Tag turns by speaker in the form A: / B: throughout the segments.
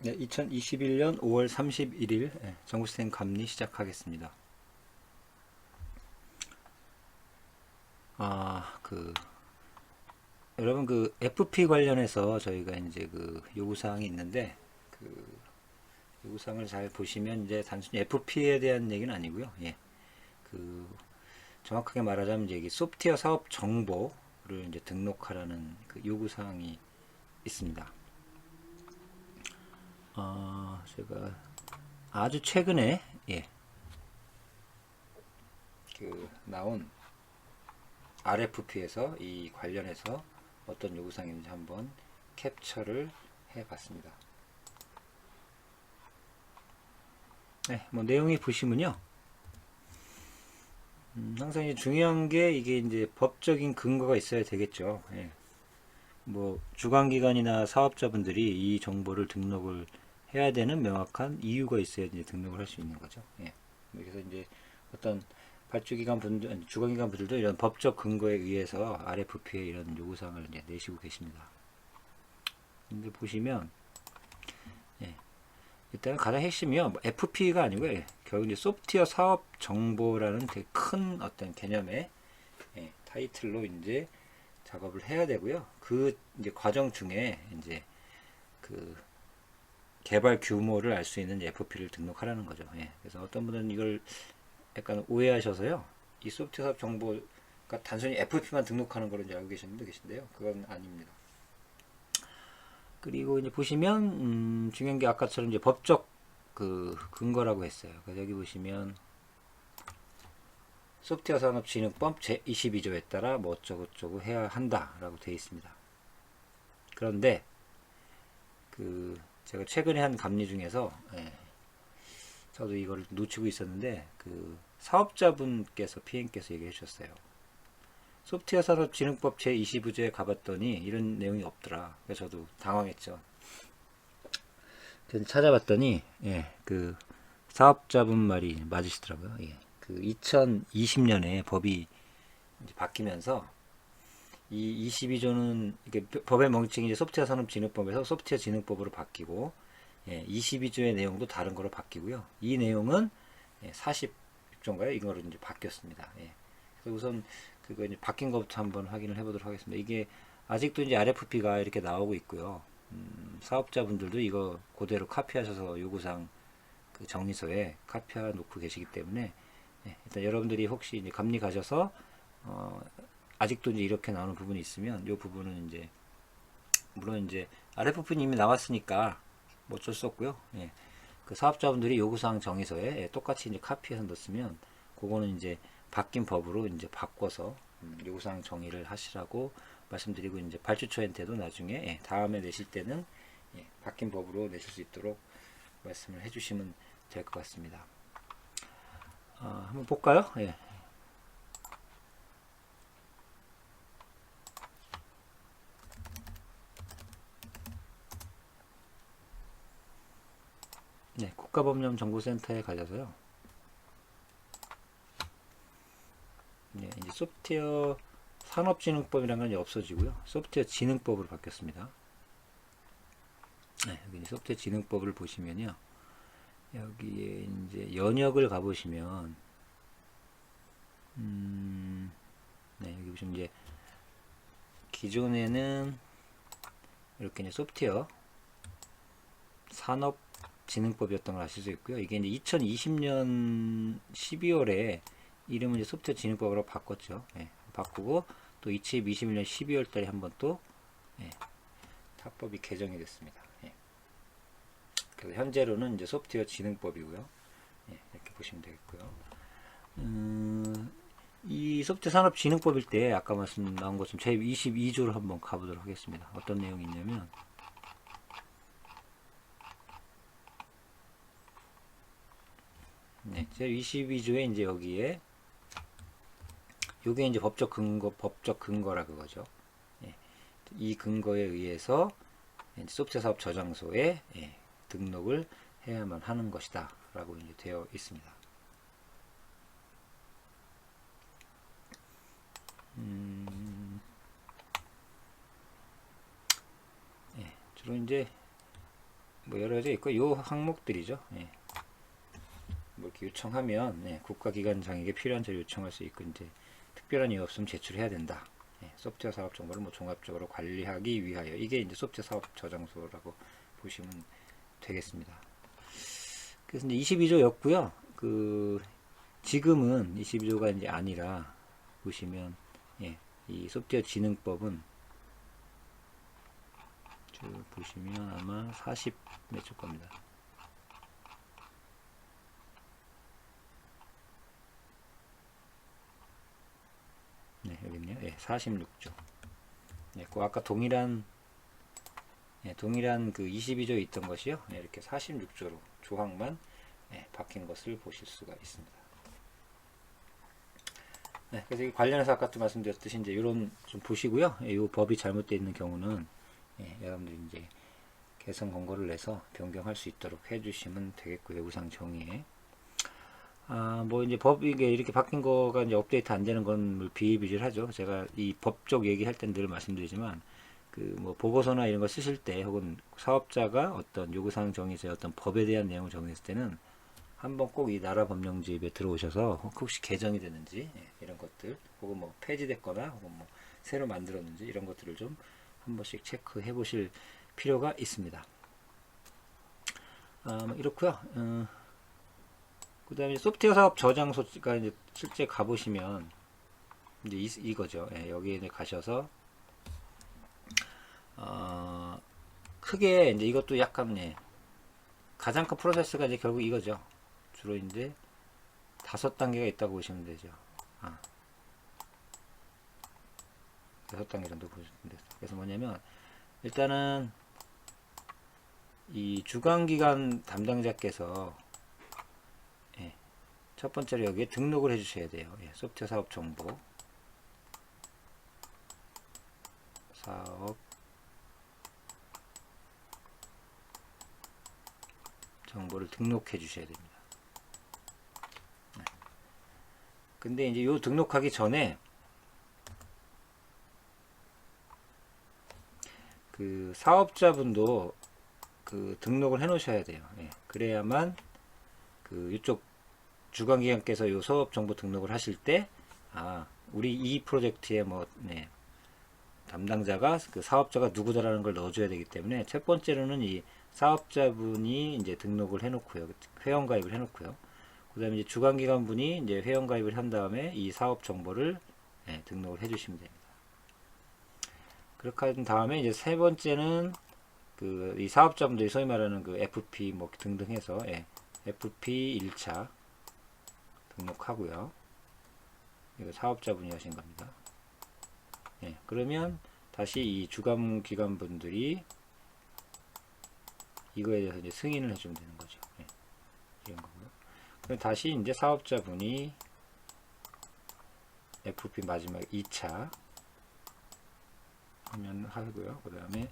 A: 네, 2021년 5월 31일 정보시스템 감리 시작하겠습니다. 여러분 FP 관련해서 저희가 이제 요구사항이 있는데 그 요구사항을 잘 보시면 이제 단순히 FP에 대한 얘기는 아니고요. 그 정확하게 말하자면 이제 소프트웨어 사업 정보를 이제 등록하라는 요구사항이 있습니다. 제가 아주 최근에 나온 RFP에서 이 관련해서 어떤 요구사항인지 한번 캡처를 해봤습니다. 네, 뭐 내용이 보시면요. 항상 이제 중요한 게 이게 이제 법적인 근거가 있어야 되겠죠. 뭐 주관기관이나 사업자분들이 이 정보를 등록을 해야 되는 명확한 이유가 있어야 이제 등록을 할 수 있는 거죠. 그래서 이제 어떤 발주기관 분들, 주관기관 분들도 이런 법적 근거에 의해서 RFP에 이런 요구사항을 이제 내시고 계십니다. 근데 보시면 일단 가장 핵심이요. FP가 아니고요. 결국 이제 소프트웨어 사업 정보라는 되게 큰 어떤 개념의 타이틀로 이제 작업을 해야 되고요. 그 이제 과정 중에 이제 그 개발 규모를 알 수 있는 FP를 등록하라는 거죠. 그래서 어떤 분은 이걸 약간 오해하셔서요. 이 소프트웨어 사업 정보가 단순히 FP만 등록하는 걸로 이제 알고 계신 분도 계신데요. 그건 아닙니다. 그리고 이제 보시면 중요한 게 아까처럼 이제 법적 근거라고 했어요. 그래서 여기 보시면 소프트웨어 산업진흥법 제22조에 따라 뭐 어쩌고저쩌고 해야 한다라고 되어 있습니다. 그런데 제가 최근에 한 감리 중에서 저도 이걸 놓치고 있었는데 사업자분께서 PM께서 얘기해 주셨어요. 소프트웨어 산업진흥법 제22조에 가봤더니 이런 내용이 없더라. 그래서 저도 당황했죠. 그래서 찾아봤더니 사업자분 말이 맞으시더라고요. 2020년에 법이 이제 바뀌면서 이 22조는 법의 명칭이 이제 소프트웨어 산업진흥법에서 소프트웨어 진흥법으로 바뀌고 22조의 내용도 다른 거로 바뀌고요. 이 내용은 40조인가요? 이거로 이제 바뀌었습니다. 그래서 우선 그거 이제 바뀐 것부터 한번 확인을 해보도록 하겠습니다. 이게 아직도 이제 RFP가 이렇게 나오고 있고요. 사업자분들도 이거 그대로 카피하셔서 요구사항 정리서에 카피해 놓고 계시기 때문에 일단 여러분들이 혹시 이제 감리 가셔서 아직도 이제 이렇게 나오는 부분이 있으면 이 부분은 이제 물론 이제 RFP는 이미 나왔으니까 뭐 어쩔 수 없고요. 그 사업자분들이 요구사항 정의서에 똑같이 이제 카피해서 넣었으면 그거는 이제 바뀐 법으로 이제 바꿔서 요구사항 정의를 하시라고 말씀드리고 이제 발주처한테도 나중에 다음에 내실 때는 바뀐 법으로 내실 수 있도록 말씀을 해주시면 될 것 같습니다. 한번 볼까요? 국가법령정보센터에 가셔서요. 이제 소프트웨어 산업진흥법이라는 건 없어지고요. 소프트웨어 진흥법으로 바뀌었습니다. 여기 소프트웨어 진흥법을 보시면요. 여기에 이제 연역을 가보시면, 여기 보시면 이제 기존에는 이렇게 이제 소프트웨어 산업진흥법이었던 걸 아실 수 있고요. 이게 이제 2020년 12월에 이름은 이제 소프트웨어 진흥법으로 바꿨죠. 바꾸고 또 2021년 12월 달에 한번 또 타법이 개정이 됐습니다. 그래서 현재로는 이제 소프트웨어 진흥법이고요. 이렇게 보시면 되겠고요. 이 소프트웨어 산업진흥법일 때 아까 말씀 나온 것처럼 제22조를 한번 가보도록 하겠습니다. 어떤 내용이 있냐면 제22조에 이제 여기에 요게 이제 법적 근거라 그거죠. 이 근거에 의해서 소프트웨어 사업 저장소에 등록을 해야만 하는 것이다 라고 이제 되어 있습니다. 주로 이제 뭐 여러 가지 있고 요 항목들이죠. 예. 뭐 이렇게 요청하면 예, 국가기관장에게 필요한 자료 요청할 수 있고 이제 특별한 이유 없으면 제출해야 된다. 예, 소프트웨어 사업 정보를 뭐 종합적으로 관리하기 위하여 이게 이제 소프트웨어 사업 저장소라고 보시면 되겠습니다. 그래서 이제 22조였고요. 그 지금은 22조가 이제 아니라 보시면 예, 이 소프트웨어 진흥법은 보시면 아마 40 몇 조 겁니다. 네, 여기 있네요. 예, 46조. 예, 그 아까 동일한 그 22조에 있던 것이요. 예, 이렇게 46조로 조항만 예, 바뀐 것을 보실 수가 있습니다. 네, 그래서 관련해서 아까도 말씀드렸듯이 이제 이런 좀 보시고요. 이 법이 잘못되어 있는 경우는 예, 여러분들이 이제 개선 권고를 내서 변경할 수 있도록 해주시면 되겠고요. 우상 정의에. 뭐 이제 법이 이렇게 바뀐 거가 이제 업데이트 안 되는 건 비일비재하죠. 제가 이 법적 얘기할 땐 늘 말씀드리지만 그 뭐 보고서나 이런 거 쓰실 때 혹은 사업자가 어떤 요구사항 정의서 어떤 법에 대한 내용을 정했을 때는 한번 꼭 이 나라 법령집에 들어오셔서 혹시 개정이 됐는지 예, 이런 것들 혹은 뭐 폐지됐거나 혹은 뭐 새로 만들었는지 이런 것들을 좀 한 번씩 체크해 보실 필요가 있습니다. 뭐 이렇고요. 그 다음에 소프트웨어 사업 저장소가 이제 실제 가보시면 이제 이거죠. 예, 여기에 이제 가셔서 크게 이제 이것도 약간 예, 가장 큰 프로세스가 이제 결국 이거죠. 주로 이제 5단계가 있다고 보시면 되죠. 6단계 정도 보시면 돼요. 그래서 뭐냐면 일단은 이 주관기관 담당자께서 예, 첫 번째로 여기에 등록을 해 주셔야 돼요. 예, 소프트웨어 사업 정보 사업 정보를 등록해 주셔야 됩니다. 네. 근데 이제 요 등록하기 전에 그 사업자분도 그 등록을 해 놓으셔야 돼요. 예, 그래야만 그 이쪽 주관기관께서 요 사업 정보 등록을 하실 때 우리 이 프로젝트의 뭐 네, 담당자가 그 사업자가 누구다라는 걸 넣어줘야 되기 때문에 첫 번째로는 이 사업자분이 이제 등록을 해놓고요, 회원가입을 해놓고요. 그다음에 이제 주관기관분이 이제 회원가입을 한 다음에 이 사업 정보를 네, 등록을 해주시면 됩니다. 그렇게 한 다음에 이제 세 번째는 그 이 사업자분들이 소위 말하는 그 FP 뭐 등등 해서 예, FP 1차 등록하고요. 이거 사업자분이 하신 겁니다. 예, 그러면 다시 이 주관기관 분들이 이거에 대해서 이제 승인을 해주면 되는 거죠. 예, 이런 거고요. 그럼 다시 이제 사업자분이 FP 마지막 2차 하면 하고요. 그 다음에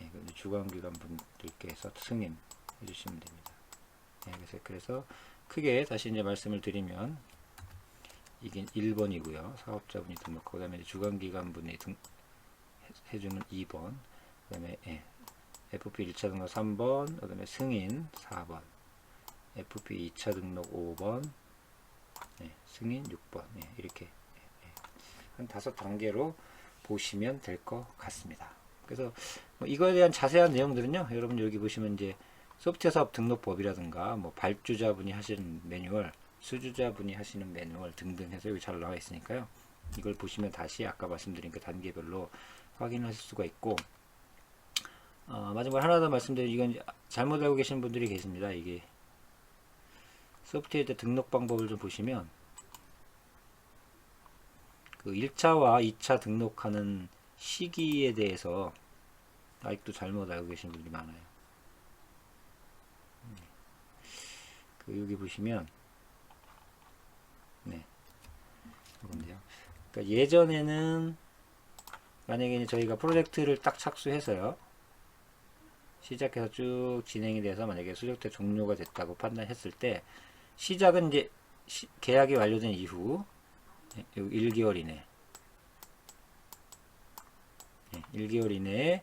A: 예, 주관기관 분들께서 승인 해주시면 됩니다. 예, 그래서 크게 다시 이제 말씀을 드리면 이게 1번이고요. 사업자분이 등록하고 그 다음에 주관기관분이 해주는 2번 그 다음에 예, FP 1차 등록 3번 그 다음에 승인 4번 FP 2차 등록 5번 예, 승인 6번 예, 이렇게 한 5단계로 보시면 될 것 같습니다. 그래서 뭐 이거에 대한 자세한 내용들은요, 여러분 여기 보시면 이제 소프트웨어 사업 등록법이라든가 뭐 발주자분이 하시는 매뉴얼, 수주자분이 하시는 매뉴얼 등등 해서 여기 잘 나와 있으니까요. 이걸 보시면 다시 아까 말씀드린 그 단계별로 확인하실 수가 있고, 마지막으로 하나 더 말씀드리면 이건 잘못 알고 계시는 분들이 계십니다. 이게 소프트웨어 등록 방법을 좀 보시면 그 1차와 2차 등록하는 시기에 대해서 아직도 잘못 알고 계신 분들이 많아요. 그 여기 보시면 네, 이건데요. 그러니까 예전에는 만약에 저희가 프로젝트를 딱 착수해서요, 시작해서 쭉 진행이 돼서 만약에 수적대 종료가 됐다고 판단했을 때 시작은 이제 계약이 완료된 이후 1개월 이내 1개월 이내에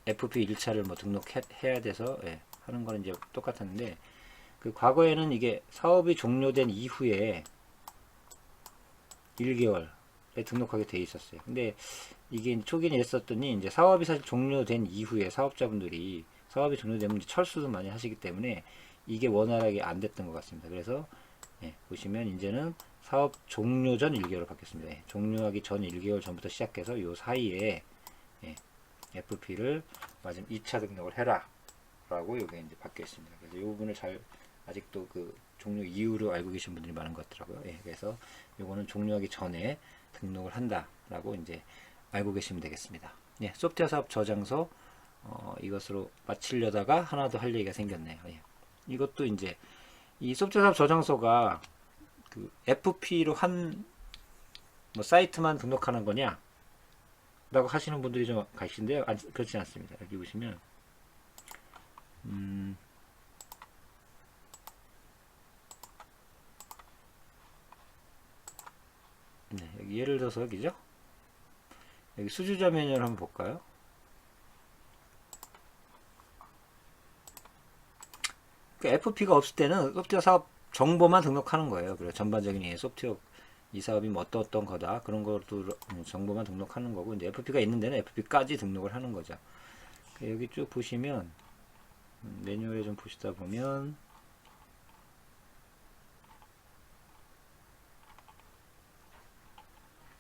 A: FP 1차를 뭐 등록해야 돼서 예, 하는 거는 이제 똑같았는데, 그 과거에는 이게 사업이 종료된 이후에 1개월에 등록하게 돼 있었어요. 근데 이게 초기는 이랬었더니 이제 사업이 사실 종료된 이후에 사업자분들이 사업이 종료되면 이제 철수도 많이 하시기 때문에 이게 원활하게 안 됐던 것 같습니다. 그래서 보시면 이제는 사업 종료 전 1개월로 바뀌었습니다. 종료하기 전 1개월 전부터 시작해서 요 사이에 FP를 맞으면 2차 등록을 해라 라고 요게 이제 바뀌어 있습니다. 그래서 이 부분을 잘 아직도 그 종료 이후로 알고 계신 분들이 많은 것 같더라고요. 그래서 요거는 종료하기 전에 등록을 한다 라고 이제 알고 계시면 되겠습니다. 소프트웨어 사업 저장소 이것으로 마치려다가 하나 더 할 얘기가 생겼네요. 이것도 이제 이 소프트웨어 사업 저장소가 그 FP로 한 뭐 사이트만 등록하는 거냐 라고 하시는 분들이 좀 계신데요. 그렇지 않습니다. 여기 보시면 여기 예를 들어서 여기죠. 여기 수주자 메뉴를 한번 볼까요? 그 FP가 없을 때는 소프트웨어 사업 정보만 등록하는 거예요. 그래서 전반적인 소프트웨어 이 사업이 뭐 어떤 거다 그런 것도 정보만 등록하는 거고, 이제 FP가 있는 데는 FP까지 등록을 하는 거죠. 여기 쭉 보시면 매뉴얼에 좀 보시다 보면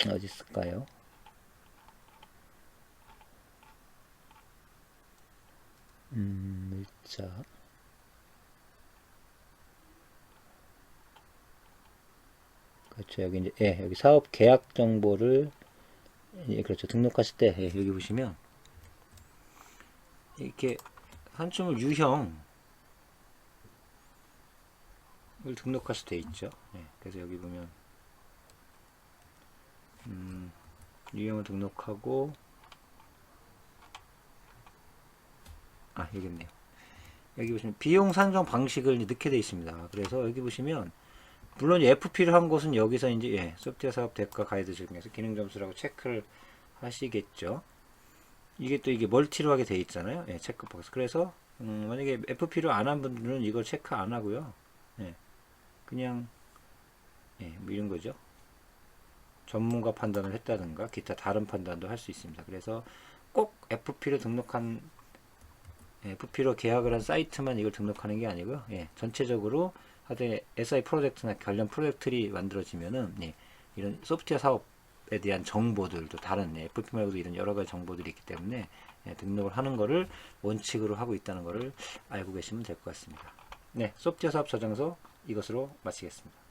A: 어디 있을까요? 물자 그렇죠. 여기 이제 여기 사업 계약 정보를 그렇죠. 등록하실 때 여기 보시면 이렇게 산출물 유형을 등록하실 때 있죠. 그래서 여기 보면 유형을 등록하고 여기 있네요. 여기 보시면 비용 산정 방식을 넣게 되어 있습니다. 그래서 여기 보시면 물론 FP를 한 곳은 여기서 이제 소프트웨어 사업 대가 가이드 중에서 기능 점수라고 체크를 하시겠죠. 이게 또 이게 멀티로 하게 돼 있잖아요. 체크박스. 그래서 만약에 FP를 안 한 분들은 이걸 체크 안 하고요. 그냥 뭐 이런 거죠. 전문가 판단을 했다든가 기타 다른 판단도 할 수 있습니다. 그래서 꼭 FP를 등록한 FP로 계약을 한 사이트만 이걸 등록하는 게 아니고요. 전체적으로 하여튼 SI 프로젝트나 관련 프로젝트들이 만들어지면은 이런 소프트웨어 사업에 대한 정보들도 다른 FP 말고도 이런 여러 가지 정보들이 있기 때문에 등록을 하는 거를 원칙으로 하고 있다는 거를 알고 계시면 될 것 같습니다. 소프트웨어 사업 저장소 이것으로 마치겠습니다.